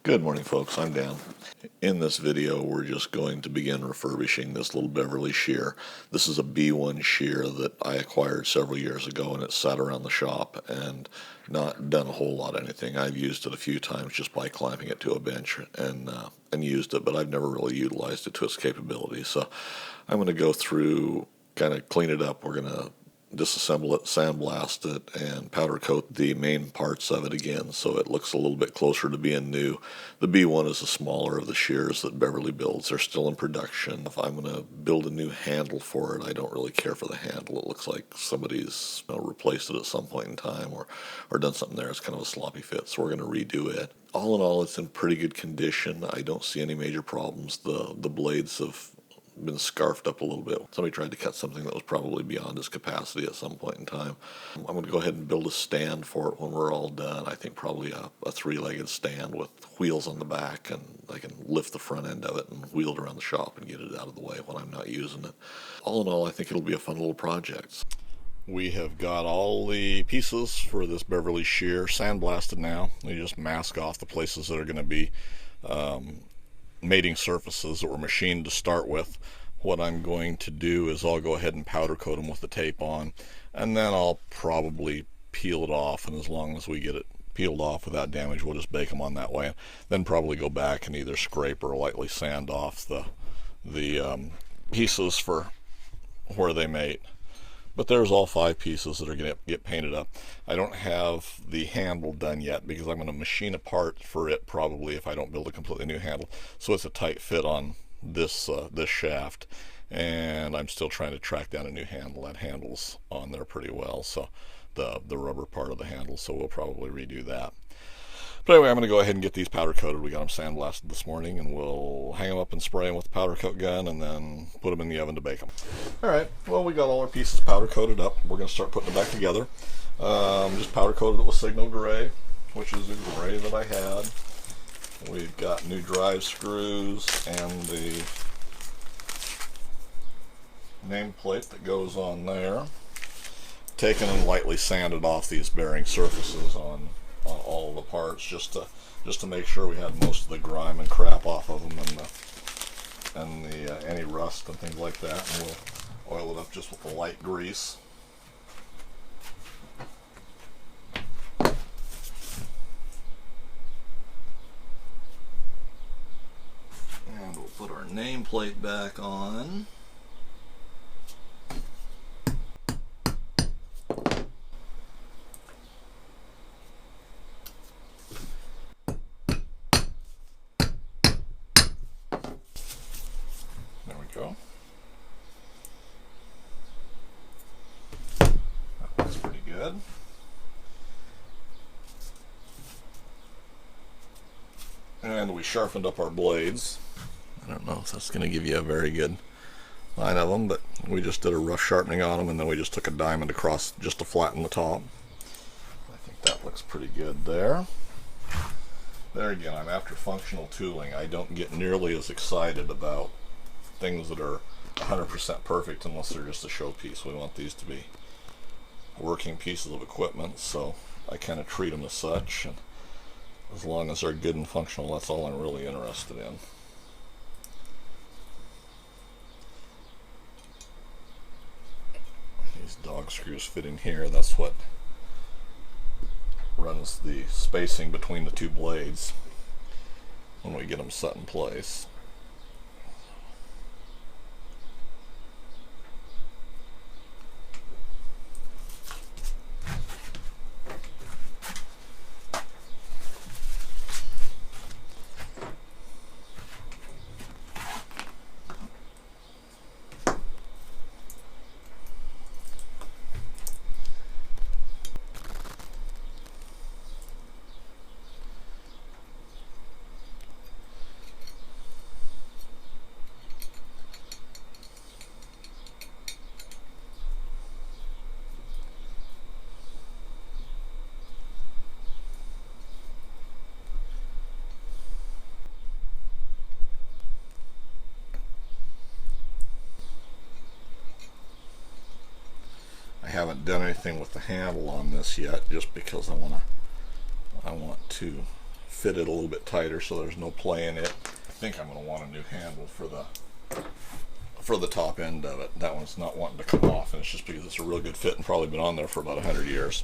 Good morning, folks. I'm Dan. In this video, we're just going to begin refurbishing this little Beverly Shear. This is a B1 shear that I acquired several years ago, and it's sat around the shop and not done a whole lot of anything. I've used it a few times just by clamping it to a bench and used it, but I've never really utilized it to its capabilities. So I'm going to go through, kind of clean it up. We're going to disassemble it, sandblast it, and powder coat the main parts of it again so it looks a little bit closer to being new. The B1 is the smaller of the shears that Beverly builds. They're still in production. If I'm going to build a new handle for it, I don't really care for the handle. It looks like somebody's replaced it at some point in time or done something there. It's kind of a sloppy fit, so we're going to redo it. All in all, it's in pretty good condition. I don't see any major problems. The blades have been scarfed up a little bit. Somebody tried to cut something that was probably beyond its capacity at some point in time. I'm going to go ahead and build a stand for it when we're all done. I think probably a three-legged stand with wheels on the back, and I can lift the front end of it and wheel it around the shop and get it out of the way when I'm not using it. All in all, I think it'll be a fun little project. We have got all the pieces for this Beverly Shear sandblasted now. We just mask off the places that are going to be mating surfaces that were machined to start with. What I'm going to do is I'll go ahead and powder coat them with the tape on, and then I'll probably peel it off, and as long as we get it peeled off without damage, we'll just bake them on that way. Then probably go back and either scrape or lightly sand off the pieces for where they mate. But there's all 5 pieces that are going to get painted up. I don't have the handle done yet because I'm going to machine a part for it probably if I don't build a completely new handle. So it's a tight fit on this shaft, and I'm still trying to track down a new handle. That handle's on there pretty well, so the rubber part of the handle, so we'll probably redo that. But anyway, I'm going to go ahead and get these powder coated. We got them sandblasted this morning, and we'll hang them up and spray them with the powder coat gun and then put them in the oven to bake them. Alright, well, we got all our pieces powder coated up. We're going to start putting it back together. Just powder coated it with Signal Gray, which is the gray that I had. We've got new drive screws and the nameplate that goes on there. Taken and lightly sanded off these bearing surfaces on all the parts just to make sure we had most of the grime and crap off of them and any rust and things like that. And we'll oil it up just with a light grease. And we'll put our nameplate back on. Go. That looks pretty good. And we sharpened up our blades. I don't know if that's going to give you a very good line of them, but we just did a rough sharpening on them, and then we just took a diamond across just to flatten the top. I think that looks pretty good there. There again, I'm after functional tooling. I don't get nearly as excited about things that are 100% perfect unless they're just a showpiece. We want these to be working pieces of equipment, so I kind of treat them as such, and as long as they're good and functional, that's all I'm really interested in. These dog screws fit in here. That's what runs the spacing between the 2 blades when we get them set in place. I haven't done anything with the handle on this yet, just because I want to fit it a little bit tighter so there's no play in it. I think I'm going to want a new handle for the top end of it. That one's not wanting to come off, and it's just because it's a real good fit and probably been on there for about 100 years.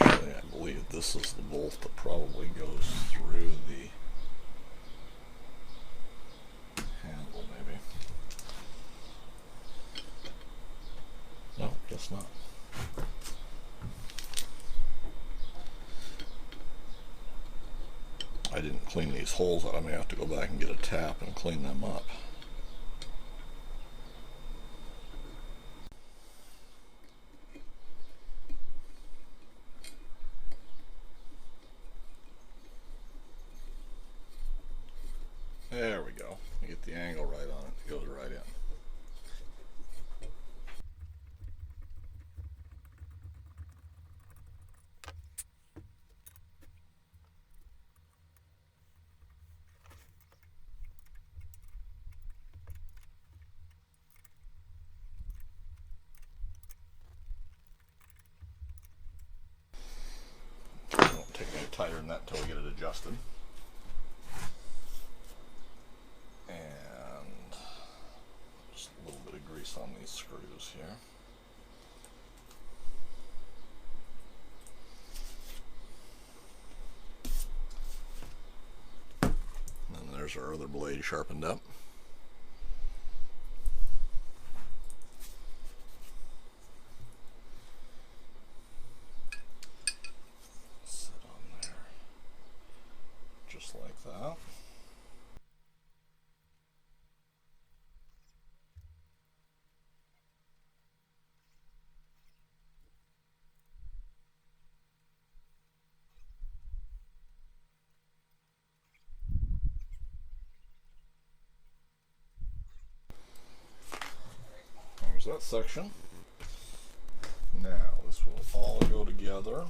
Actually, I believe this is the bolt that probably goes through the handle, maybe. No, guess not. I didn't clean these holes out. I may have to go back and get a tap and clean them up. There we go. You get the angle right on it. It goes right in. It won't take any tighter than that until we get it adjusted. And just a little bit of grease on these screws here. And there's our other blade sharpened up. Sit on there just like that. There's that section. Now this will all go together.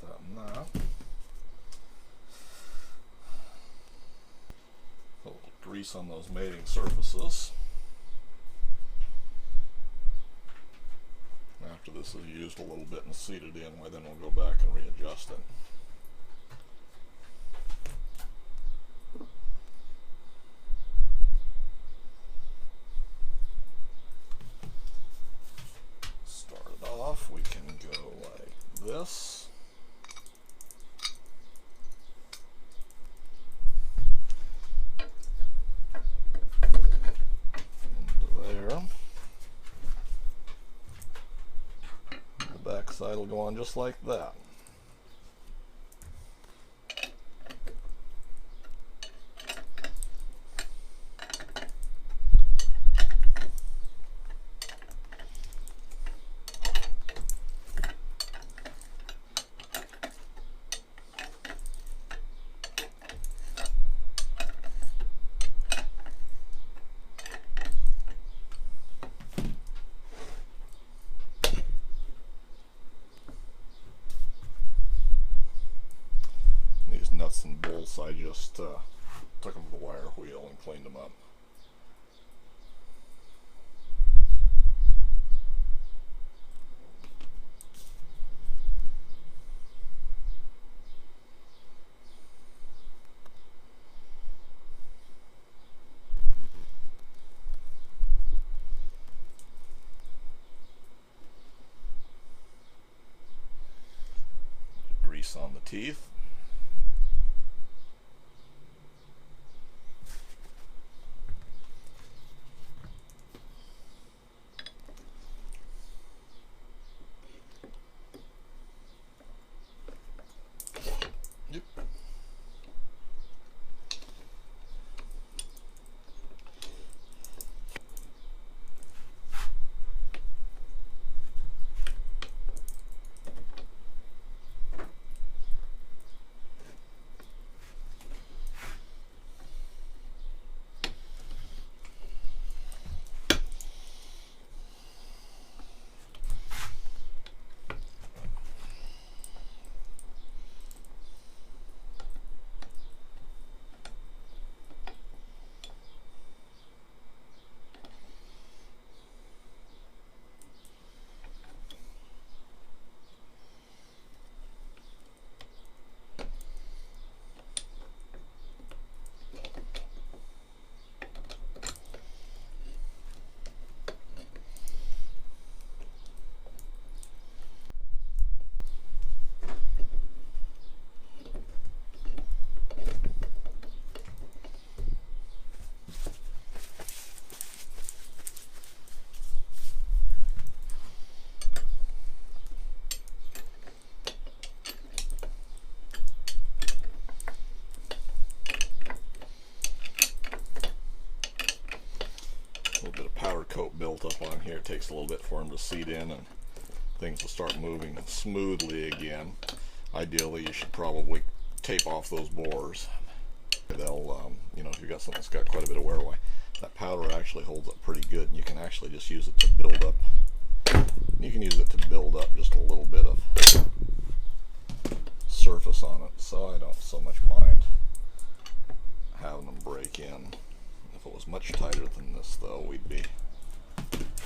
That and that. Put a little grease on those mating surfaces. After this is used a little bit and seated in, then we'll go back and readjust it. We can go like this. Into there. The back side will go on just like that. Nuts and bolts, I just took them to the wire wheel and cleaned them up. Grease on the teeth. little bit of powder coat built up on here. It takes a little bit for them to seat in and things will start moving smoothly again. Ideally, you should probably tape off those bores. They'll, you know, if you've got something that's got quite a bit of wear away, that powder actually holds up pretty good, and you can actually just use it to build up. You can use it to build up just a little bit of surface on it, so I don't so much mind having them break in. If it was much tighter than this, though, we'd be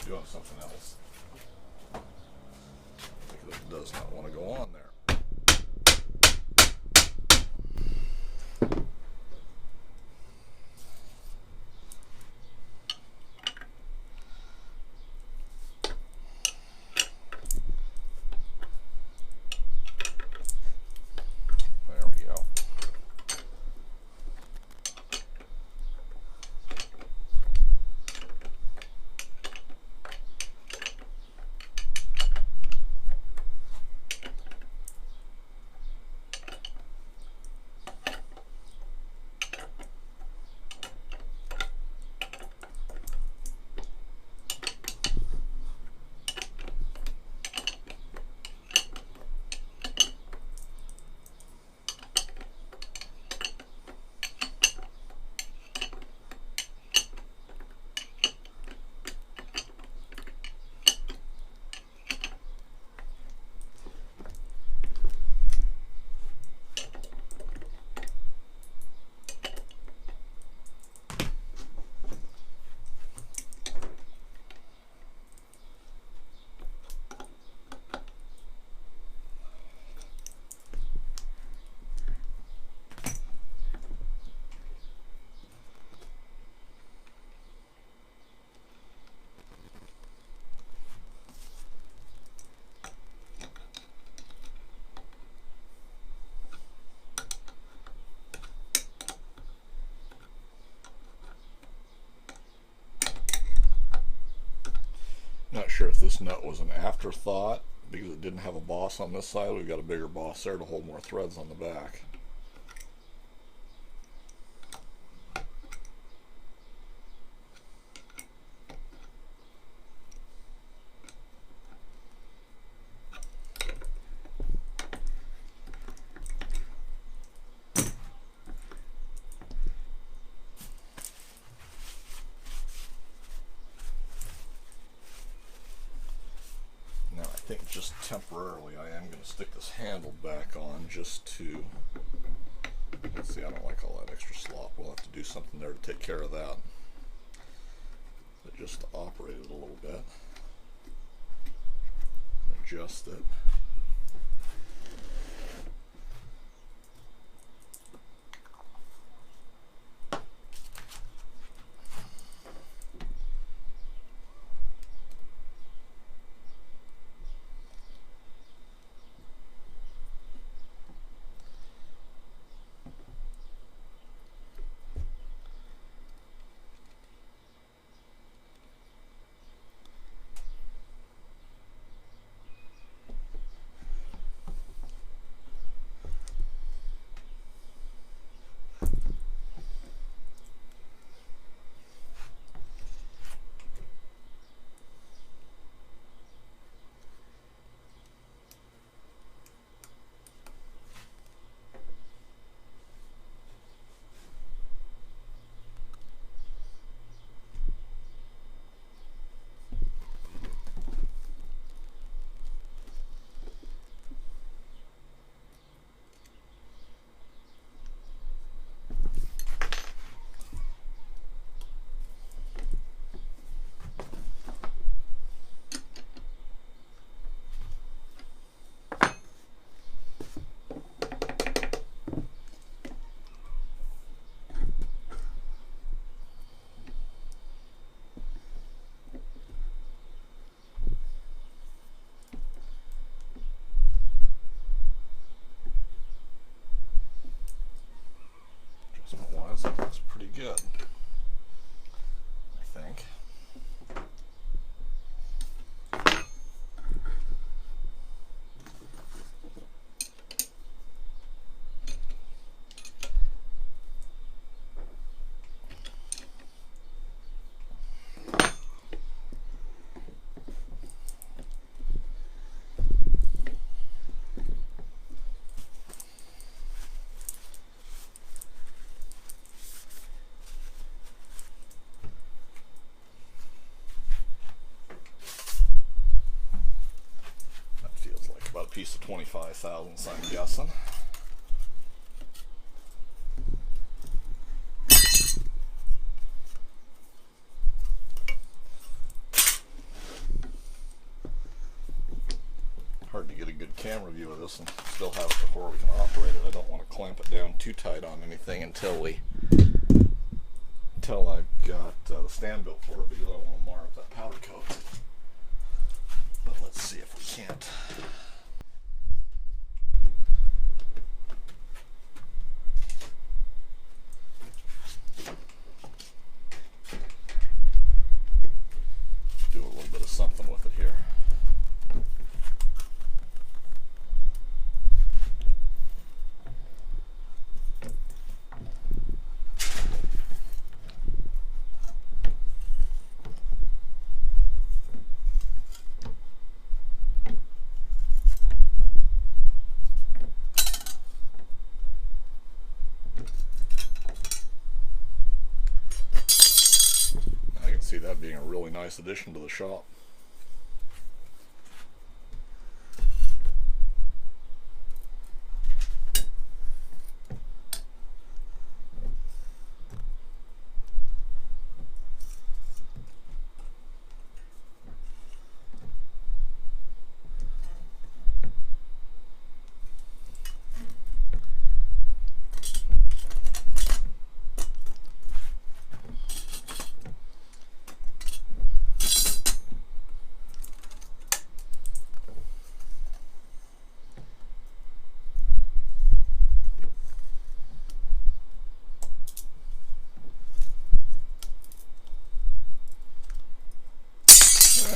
doing something else, because it does not want to go on there. Not sure if this nut was an afterthought because it didn't have a boss on this side. We've got a bigger boss there to hold more threads on the back. I think just temporarily I am going to stick this handle back on just to, let's see, I don't like all that extra slop. We'll have to do something there to take care of that. But just to operate it a little bit, adjust it. That's pretty good, I think. piece of 25 thousandths, I'm guessing. Hard to get a good camera view of this and still have it before we can operate it. I don't want to clamp it down too tight on anything until I've got the stand built for it, because I don't want to mar up that powder coat. But let's see if we can't. Do a little bit of something with it here. See that being a really nice addition to the shop.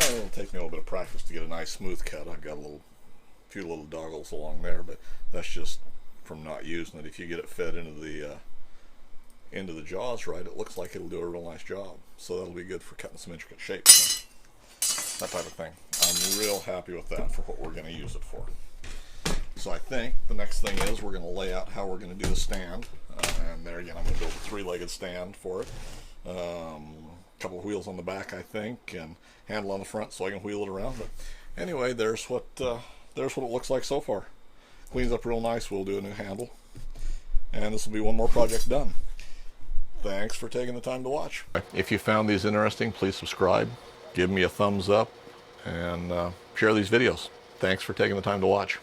It'll take me a little bit of practice to get a nice smooth cut. I've got a few little doggles along there, but that's just from not using it. If you get it fed into the jaws right, it looks like it'll do a real nice job. So that'll be good for cutting some intricate shapes, that type of thing. I'm real happy with that for what we're going to use it for. So I think the next thing is we're going to lay out how we're going to do the stand. And there again, I'm going to build a three-legged stand for it. Couple of wheels on the back, I think, and handle on the front so I can wheel it around. But anyway, there's what it looks like so far. Cleans up real nice. We'll do a new handle, and this will be one more project done. Thanks for taking the time to watch. If you found these interesting, please subscribe, give me a thumbs up, and share these videos. Thanks for taking the time to watch.